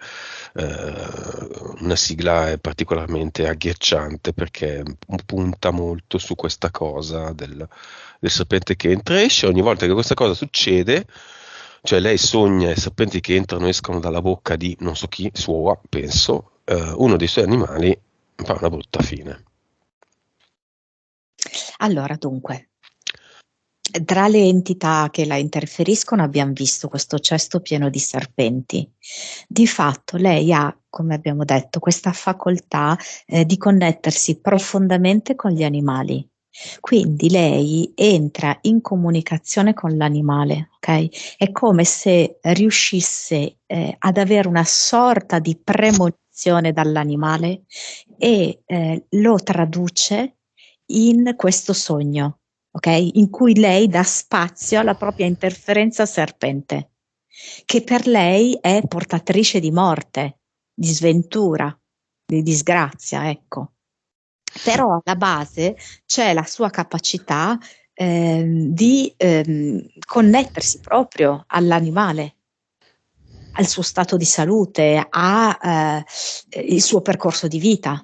una sigla è particolarmente agghiacciante perché punta molto su questa cosa del serpente che entra e esce. Ogni volta che questa cosa succede, cioè lei sogna i serpenti che entrano e escono dalla bocca di non so chi, sua, penso, uno dei suoi animali fa una brutta fine. Allora, dunque, tra le entità che la interferiscono abbiamo visto questo cesto pieno di serpenti. Di fatto lei ha, come abbiamo detto, questa facoltà di connettersi profondamente con gli animali. Quindi lei entra in comunicazione con l'animale, ok? È come se riuscisse ad avere una sorta di premonizione dall'animale e lo traduce in questo sogno, ok? In cui lei dà spazio alla propria interferenza serpente, che per lei è portatrice di morte, di sventura, di disgrazia, ecco. Però alla base c'è la sua capacità di connettersi proprio all'animale, al suo stato di salute, a il suo percorso di vita.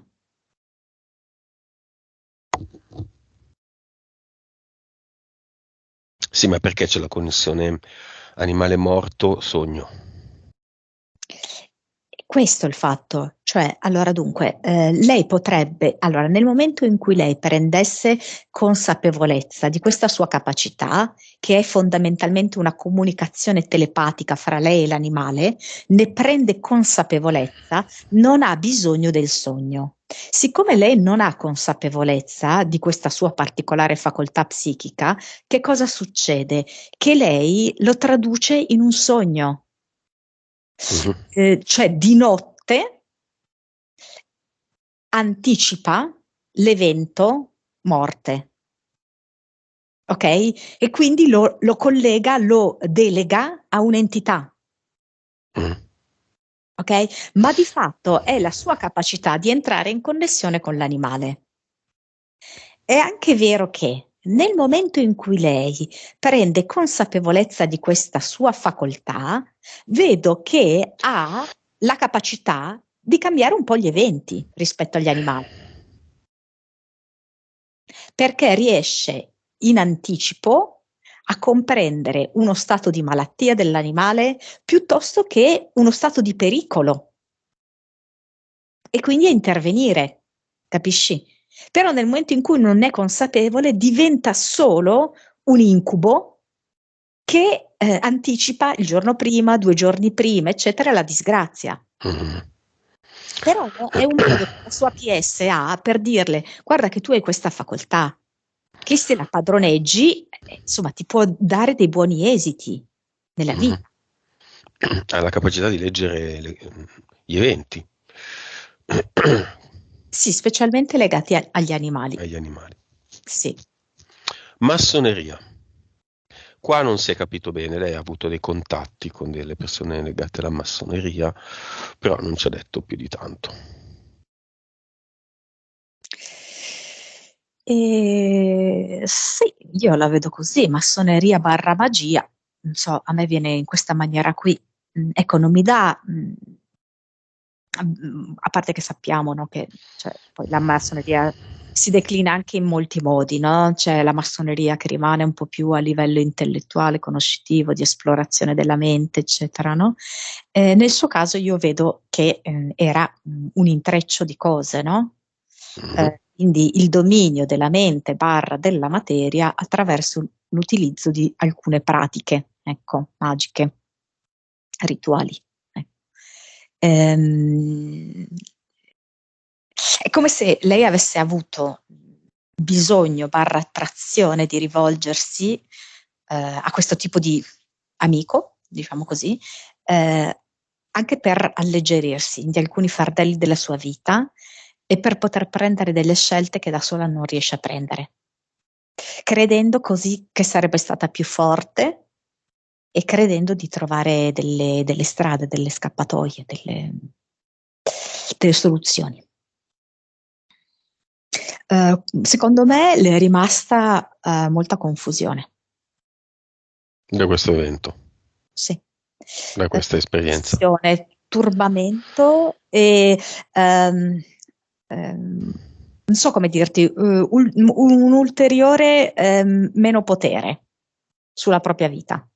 Sì, ma perché c'è la connessione animale morto-sogno? Questo è il fatto, cioè, allora dunque, lei potrebbe, allora, nel momento in cui lei prendesse consapevolezza di questa sua capacità, che è fondamentalmente una comunicazione telepatica fra lei e l'animale, ne prende consapevolezza, non ha bisogno del sogno. Siccome lei non ha consapevolezza di questa sua particolare facoltà psichica, che cosa succede? Che lei lo traduce in un sogno. Mhm. Cioè di notte anticipa l'evento morte, ok? E quindi lo collega, lo delega a un'entità, Mm. ok? Ma di fatto è la sua capacità di entrare in connessione con l'animale. È anche vero che nel momento in cui lei prende consapevolezza di questa sua facoltà, vedo che ha la capacità di cambiare un po' gli eventi rispetto agli animali, perché riesce in anticipo a comprendere uno stato di malattia dell'animale piuttosto che uno stato di pericolo e quindi a intervenire, capisci? Però nel momento in cui non è consapevole diventa solo un incubo che anticipa il giorno prima, 2 giorni prima, eccetera, la disgrazia. Mhm. Però è un modo che la sua PS ha per dirle: guarda che tu hai questa facoltà, che se la padroneggi, insomma, ti può dare dei buoni esiti nella Mhm. vita. Ha la capacità di leggere gli eventi Sì, specialmente legati agli animali. agli animali. Sì. Massoneria. qua non si è capito bene, lei ha avuto dei contatti con delle persone legate alla massoneria, però non ci ha detto più di tanto. Sì, io la vedo così, massoneria barra magia, non so, a me viene in questa maniera qui. Ecco, non mi dà, a parte che sappiamo, no, che cioè, poi la massoneria si declina anche in molti modi, no? C'è la massoneria che rimane un po' più a livello intellettuale, conoscitivo, di esplorazione della mente, eccetera, no? Nel suo caso io vedo che era un intreccio di cose, no? Quindi il dominio della mente barra della materia attraverso l'utilizzo di alcune pratiche, ecco, magiche, rituali. Ecco. È come se lei avesse avuto bisogno barra attrazione di rivolgersi a questo tipo di amico, diciamo così, anche per alleggerirsi di alcuni fardelli della sua vita e per poter prendere delle scelte che da sola non riesce a prendere, credendo così che sarebbe stata più forte e credendo di trovare delle strade, delle scappatoie, delle soluzioni. Secondo me le è rimasta molta confusione. Da questo evento, Sì. da questa esperienza. Confusione, turbamento e non so come dirti, un ulteriore meno potere sulla propria vita.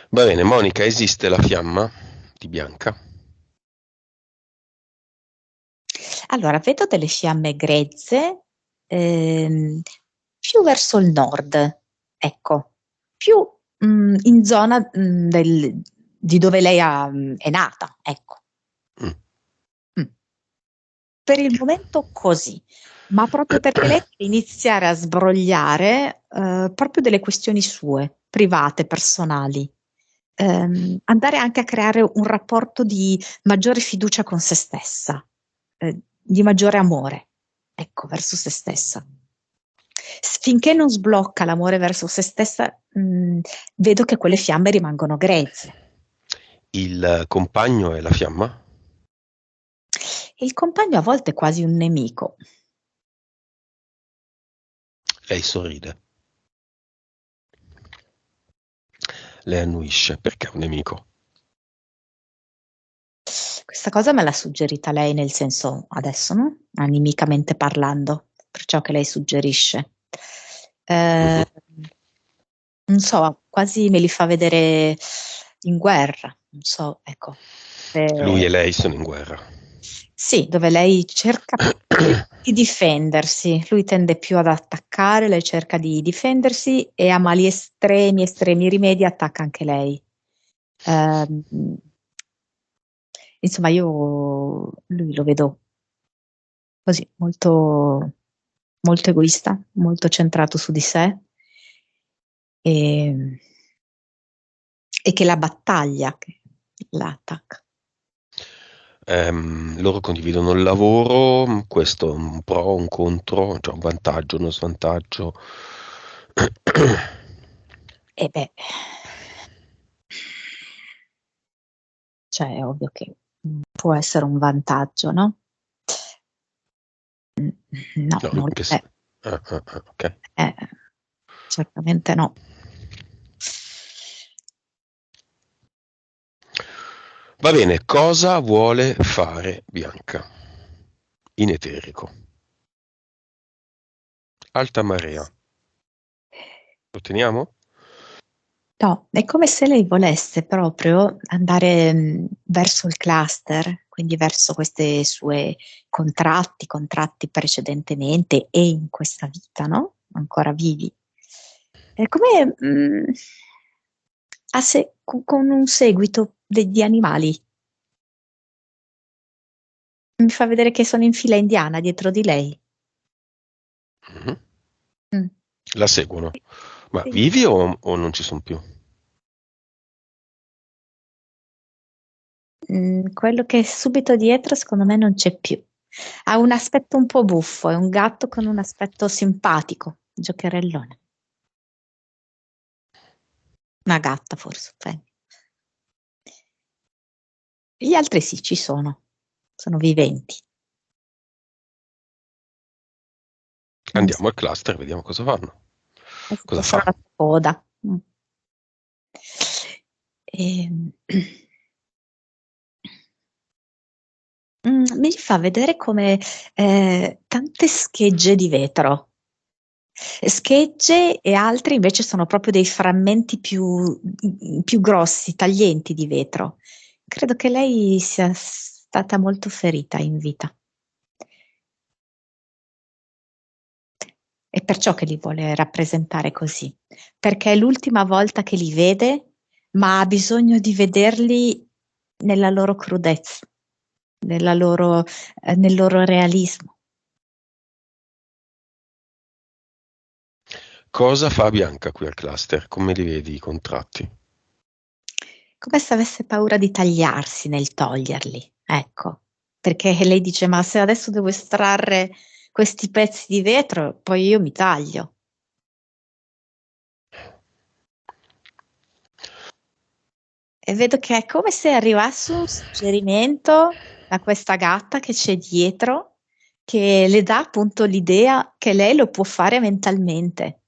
Va bene, Monica, esiste la fiamma di Bianca? Allora, vedo delle fiamme grezze più verso il nord, ecco, più in zona di dove lei è nata, ecco. Mm. Mm. Per il momento così, ma proprio perché lei deve iniziare a sbrogliare proprio delle questioni sue, private, personali. Andare anche a creare un rapporto di maggiore fiducia con se stessa, di maggiore amore, ecco, verso se stessa. Finché non sblocca l'amore verso se stessa, vedo che quelle fiamme rimangono grezze. Il compagno è la fiamma? Il compagno a volte è quasi un nemico. Lei sorride. Lei annuisce perché è un nemico. Questa cosa me l'ha suggerita lei, nel senso adesso, no? Animicamente parlando, per ciò che lei suggerisce. Mhm. Non so, quasi me li fa vedere in guerra, non so, ecco. Lui e lei sono in guerra. Sì, dove lei cerca più di difendersi, lui tende più ad attaccare, lei cerca di difendersi e a mali estremi, estremi rimedi attacca anche lei. Ehm, insomma, io lui lo vedo così, molto, molto egoista, molto centrato su di sé e, e che la battaglia che la attacca. Loro condividono il lavoro, questo è un pro, un contro, cioè un vantaggio, uno svantaggio. E beh, cioè è ovvio che può essere un vantaggio, no? No, No, non lo è. ok. Eh, certamente no. Va bene, cosa vuole fare Bianca? In eterico. Alta marea. Lo teniamo? No, è come se lei volesse proprio andare verso il cluster, quindi verso questi suoi contratti precedentemente e in questa vita, no? Ancora vivi. È come con un seguito di animali. Mi fa vedere che sono in fila indiana dietro di lei. Mhm. Mm. La seguono. Ma Sì. vivi o non ci sono più? Quello che è subito dietro, secondo me, non c'è più. Ha un aspetto un po' buffo, è un gatto con un aspetto simpatico. giocherellone. Una gatta forse. Gli altri sì, ci sono viventi. Andiamo al cluster, vediamo cosa fanno. Cosa Sarà fa? la coda. Ehm, mi fa vedere come tante schegge di vetro. Schegge e altri invece sono proprio dei frammenti più grossi, taglienti di vetro. Credo che lei sia stata molto ferita in vita. È perciò che li vuole rappresentare così, perché è l'ultima volta che li vede, ma ha bisogno di vederli nella loro crudezza, nel loro realismo. Cosa fa Bianca qui al cluster? Come li vedi i contratti? Come se avesse paura di tagliarsi nel toglierli, ecco, perché lei dice: ma se adesso devo estrarre questi pezzi di vetro, poi io mi taglio. E vedo che è come se arrivasse un suggerimento da questa gatta che c'è dietro, che le dà appunto l'idea che lei lo può fare mentalmente.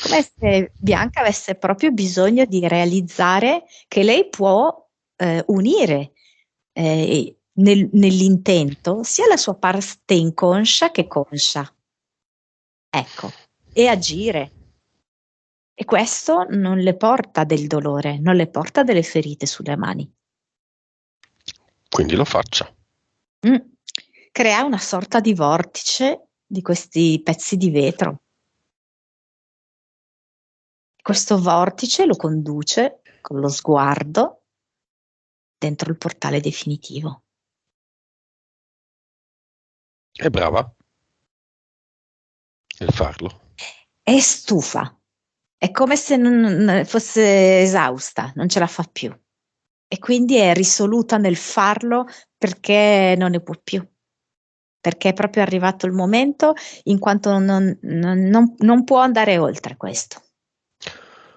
Come se Bianca avesse proprio bisogno di realizzare che lei può unire nell'intento sia la sua parte inconscia che conscia, ecco, e agire. E questo non le porta del dolore, non le porta delle ferite sulle mani. Quindi lo faccia. Crea una sorta di vortice di questi pezzi di vetro. Questo vortice lo conduce con lo sguardo dentro il portale definitivo. È brava nel farlo. È stufa, è come se non fosse esausta, non ce la fa più. E quindi è risoluta nel farlo perché non ne può più. Perché è proprio arrivato il momento in quanto non può andare oltre questo.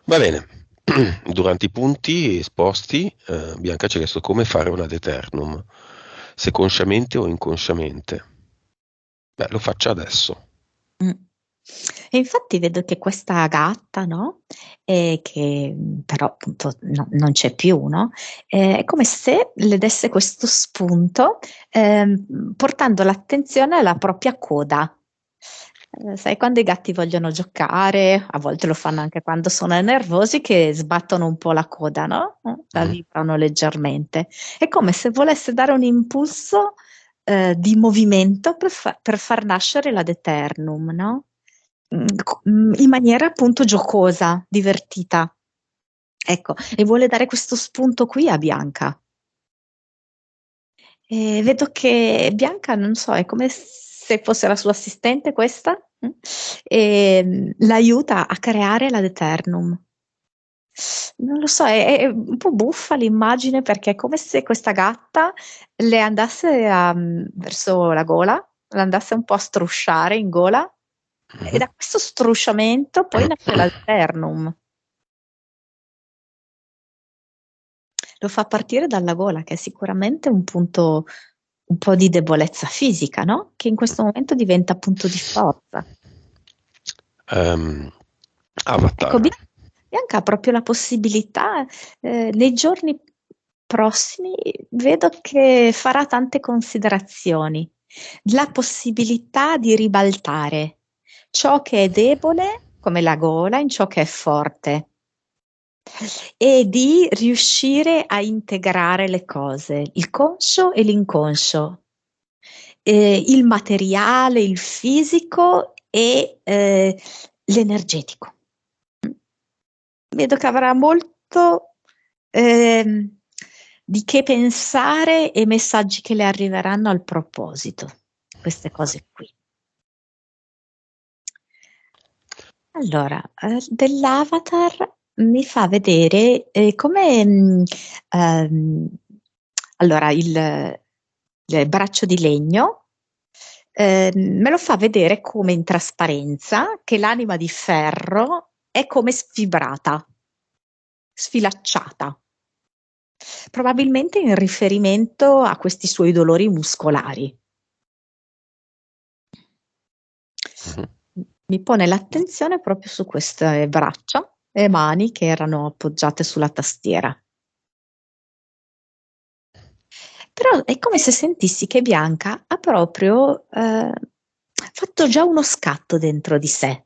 Va bene. Durante i punti esposti, Bianca ci ha chiesto come fare un ad eternum, se consciamente o inconsciamente. Beh, lo faccia adesso. Mm. E infatti vedo che questa gatta, no? Che però appunto non c'è più, no? È come se le desse questo spunto, portando l'attenzione alla propria coda. Sai, quando i gatti vogliono giocare, a volte lo fanno anche quando sono nervosi, che sbattono un po' la coda, no? La vibrano leggermente. È come se volesse dare un impulso di movimento per far nascere l'ad eternum, no? In maniera appunto giocosa, divertita. Ecco, e vuole dare questo spunto qui a Bianca. E vedo che Bianca, non so, è come se fosse la sua assistente questa, e l'aiuta a creare l'ad eternum. Non lo so, è un po' buffa l'immagine perché è come se questa gatta le andasse verso la gola, l'andasse un po' a strusciare in gola e da questo strusciamento poi nasce l'alternum. Lo fa partire dalla gola, che è sicuramente un punto un po' di debolezza fisica, no? Che in questo momento diventa punto di forza. Ecco, Avatar. Bianca ha proprio la possibilità, nei giorni prossimi vedo che farà tante considerazioni, la possibilità di ribaltare ciò che è debole, come la gola, in ciò che è forte e di riuscire a integrare le cose, il conscio e l'inconscio, il materiale, il fisico e l'energetico. Vedo che avrà molto di che pensare e messaggi che le arriveranno al proposito, queste cose qui. Allora, dell'avatar mi fa vedere come allora il braccio di legno Me lo fa vedere come in trasparenza che l'anima di ferro è come sfibrata, sfilacciata, probabilmente in riferimento a questi suoi dolori muscolari. Mhm. Mi pone l'attenzione proprio su queste braccia e mani che erano appoggiate sulla tastiera. Però è come se sentissi che Bianca ha proprio fatto già uno scatto dentro di sé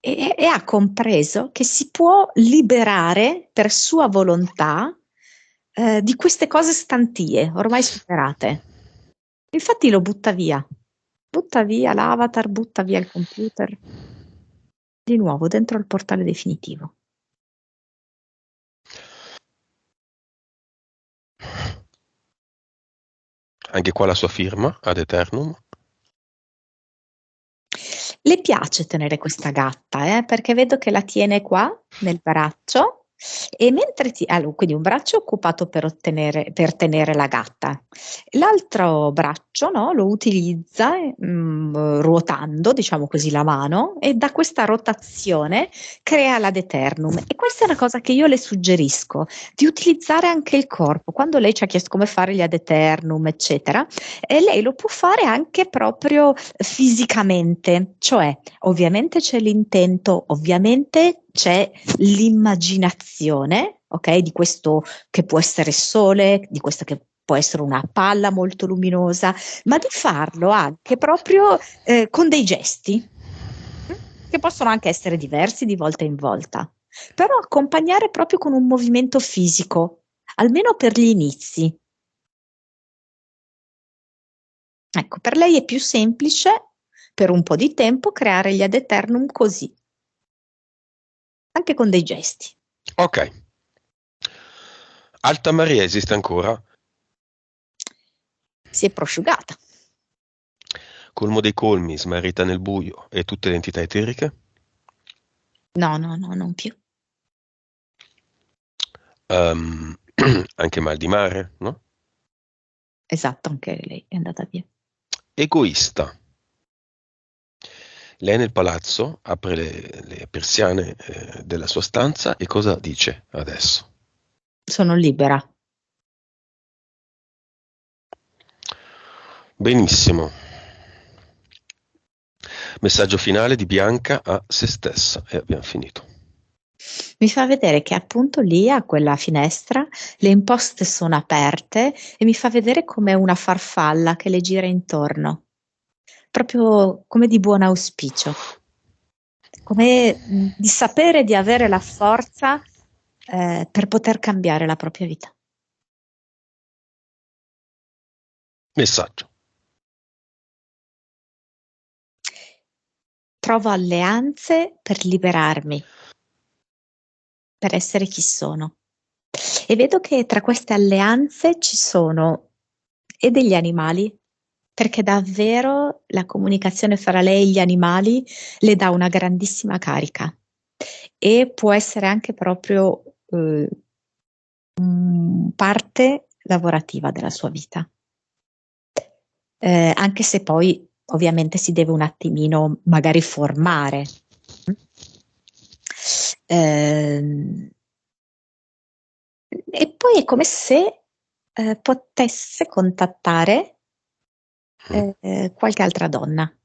e ha compreso che si può liberare per sua volontà di queste cose stantie, ormai superate. Infatti lo butta via l'avatar, butta via il computer, di nuovo dentro il portale definitivo. Anche qua la sua firma, ad eternum. Le piace tenere questa gatta, perché vedo che la tiene qua nel braccio e mentre allora, quindi un braccio occupato per tenere la gatta, l'altro braccio, no, lo utilizza ruotando, diciamo così, la mano e da questa rotazione crea l'ad eternum. E questa è una cosa che io le suggerisco, di utilizzare anche il corpo. Quando lei ci ha chiesto come fare gli ad eternum, eccetera, e lei lo può fare anche proprio fisicamente, cioè ovviamente c'è l'intento, ovviamente c'è l'immaginazione, ok, di questo che può essere sole, di questo che può essere una palla molto luminosa, ma di farlo anche proprio con dei gesti che possono anche essere diversi di volta in volta, però accompagnare proprio con un movimento fisico, almeno per gli inizi. Ecco, per lei è più semplice per un po' di tempo creare gli ad eternum così, anche con dei gesti. Ok. Alta Maria esiste ancora? Si è prosciugata. Colmo dei colmi, smarrita nel buio e tutte le entità eteriche? No, no, no, non più. Ehm, Anche mal di mare, no? Esatto, anche lei è andata via. Egoista. Lei nel palazzo apre le persiane della sua stanza e cosa dice adesso? Sono libera. Benissimo. Messaggio finale di Bianca a se stessa e abbiamo finito. Mi fa vedere che appunto lì a quella finestra le imposte sono aperte e mi fa vedere come una farfalla che le gira intorno, proprio come di buon auspicio, come di sapere di avere la forza per poter cambiare la propria vita. Messaggio. Trovo alleanze per liberarmi, per essere chi sono. E vedo che tra queste alleanze ci sono e degli animali, perché davvero la comunicazione fra lei e gli animali le dà una grandissima carica e può essere anche proprio parte lavorativa della sua vita. Anche se poi ovviamente si deve un attimino magari formare. Ehm, e poi è come se potesse contattare qualche altra donna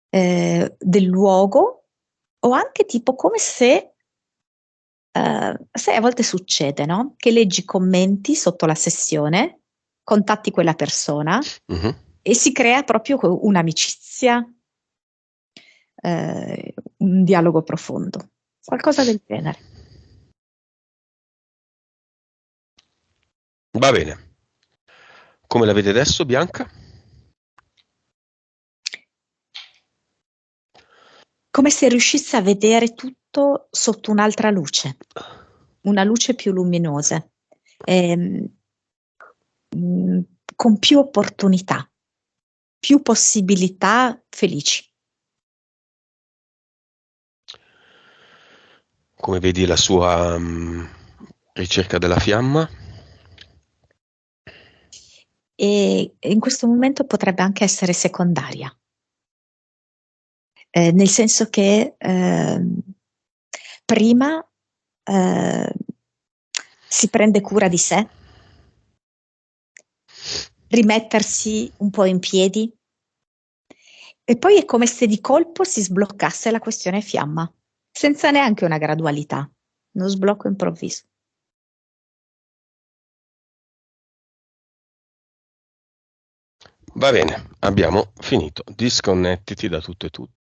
del luogo o anche tipo come se, sai, a volte succede, no? Che leggi commenti sotto la sessione, contatti quella persona Mhm. e si crea proprio un'amicizia, un dialogo profondo, qualcosa del genere. Va bene. Come la vede adesso, Bianca? Come se riuscisse a vedere tutto sotto un'altra luce, una luce più luminosa, ehm, con più opportunità, più possibilità felici. Come vedi la sua ricerca della fiamma? e in questo momento potrebbe anche essere secondaria. Nel senso che prima si prende cura di sé, rimettersi un po' in piedi, e poi è come se di colpo si sbloccasse la questione fiamma, senza neanche una gradualità, uno sblocco improvviso. Va bene, abbiamo finito. Disconnettiti da tutto e tutto.